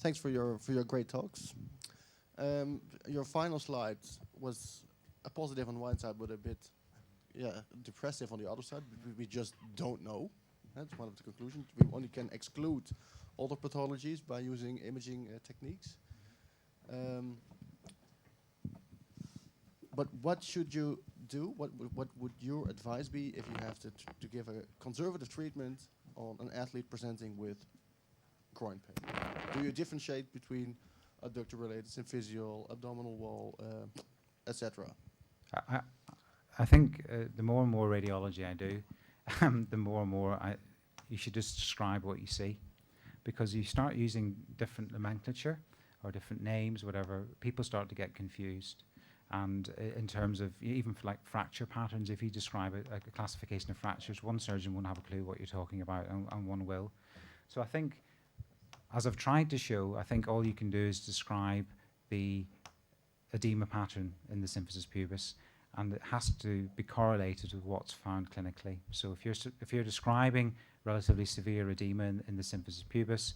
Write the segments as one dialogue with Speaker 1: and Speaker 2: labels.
Speaker 1: Thanks for your great talks. Your final slide was a positive on one side, but a bit, depressive on the other side. We just don't know. That's one of the conclusions. We only can exclude other pathologies by using imaging techniques. But what should you do? What would your advice be if you have to give a conservative treatment on an athlete presenting with groin pain? Do you differentiate between adductor-related, symphysial, abdominal wall, etc.?
Speaker 2: I think the more and more radiology I do, the more and more you should just describe what you see, because you start using different nomenclature or different names, whatever, people start to get confused. And in terms of even for like fracture patterns, if you describe a classification of fractures, one surgeon won't have a clue what you're talking about, and one will. So I think, as I've tried to show, I think all you can do is describe the edema pattern in the symphysis pubis, and it has to be correlated with what's found clinically. So if you're describing relatively severe edema in the symphysis pubis,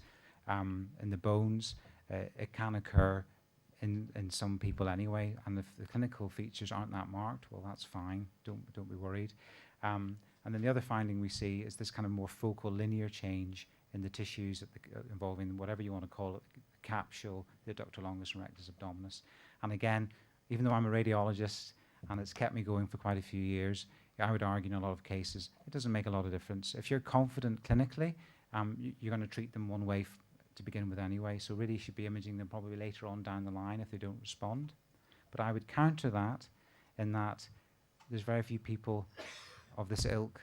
Speaker 2: in the bones, it can occur in some people anyway, and if the clinical features aren't that marked, well, that's fine. Don't be worried. And then the other finding we see is this kind of more focal linear change in the tissues involving whatever you want to call it, the capsule, the adductor longus and rectus abdominis. And again, even though I'm a radiologist and it's kept me going for quite a few years, I would argue in a lot of cases it doesn't make a lot of difference. If you're confident clinically, you're going to treat them one way to begin with anyway, so really you should be imaging them probably later on down the line if they don't respond. But I would counter that in that there's very few people of this ilk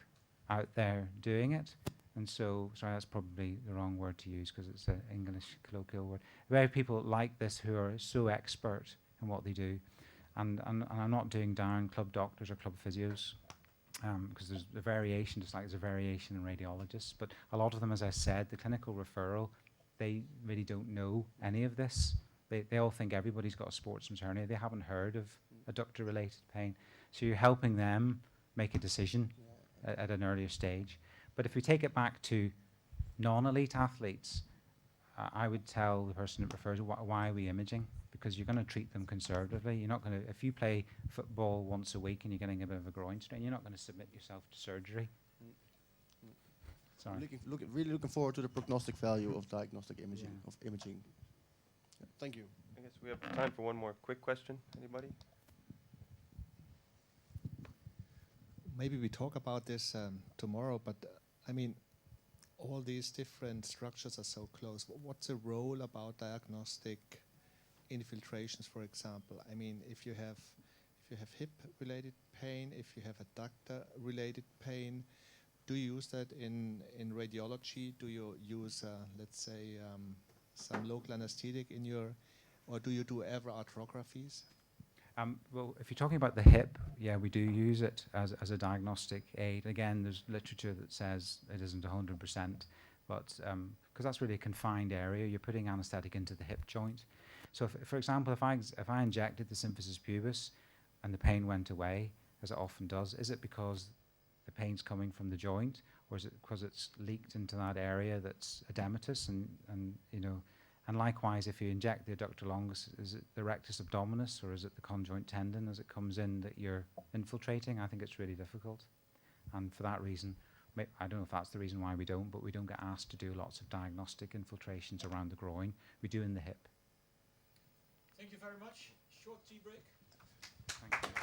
Speaker 2: out there doing it, and so, sorry, that's probably the wrong word to use because it's an English colloquial word. Very people like this who are so expert in what they do, and I'm not doing down club doctors or club physios, because there's a variation, just like there's a variation in radiologists, but a lot of them, as I said, the clinical referral, they really don't know any of this. They all think everybody's got a sportsman's hernia. They haven't heard of adductor-related pain. So you're helping them make a decision at an earlier stage. But if we take it back to non-elite athletes, I would tell the person that refers, why are we imaging? Because you're going to treat them conservatively. You're not going to, if you play football once a week and you're getting a bit of a groin strain, you're not going to submit yourself to surgery. Sorry.
Speaker 1: Really looking forward to the prognostic value of diagnostic imaging, Yeah, thank you.
Speaker 3: I guess we have time for one more quick question. Anybody?
Speaker 4: Maybe we talk about this tomorrow, but I mean, all these different structures are so close. What's the role about diagnostic infiltrations, for example? I mean, if you have hip-related pain, if you have adductor-related pain, do you use that in radiology? Do you use, let's say, some local anesthetic in your, or do you do ever arthrographies?
Speaker 2: Well, if you're talking about the hip, yeah, we do use it as a diagnostic aid. Again, there's literature that says it isn't 100%, but because that's really a confined area, you're putting anesthetic into the hip joint. So, for example, if I injected the symphysis pubis and the pain went away, as it often does, is it because the pain's coming from the joint, or is it because it's leaked into that area that's edematous? And you know, and likewise, if you inject the adductor longus, is it the rectus abdominis or is it the conjoint tendon as it comes in that you're infiltrating? I think it's really difficult, and for that reason, I don't know if that's the reason why we don't, but we don't get asked to do lots of diagnostic infiltrations around the groin. We do in the hip.
Speaker 5: Thank you very much. Short tea break.
Speaker 2: Thank you.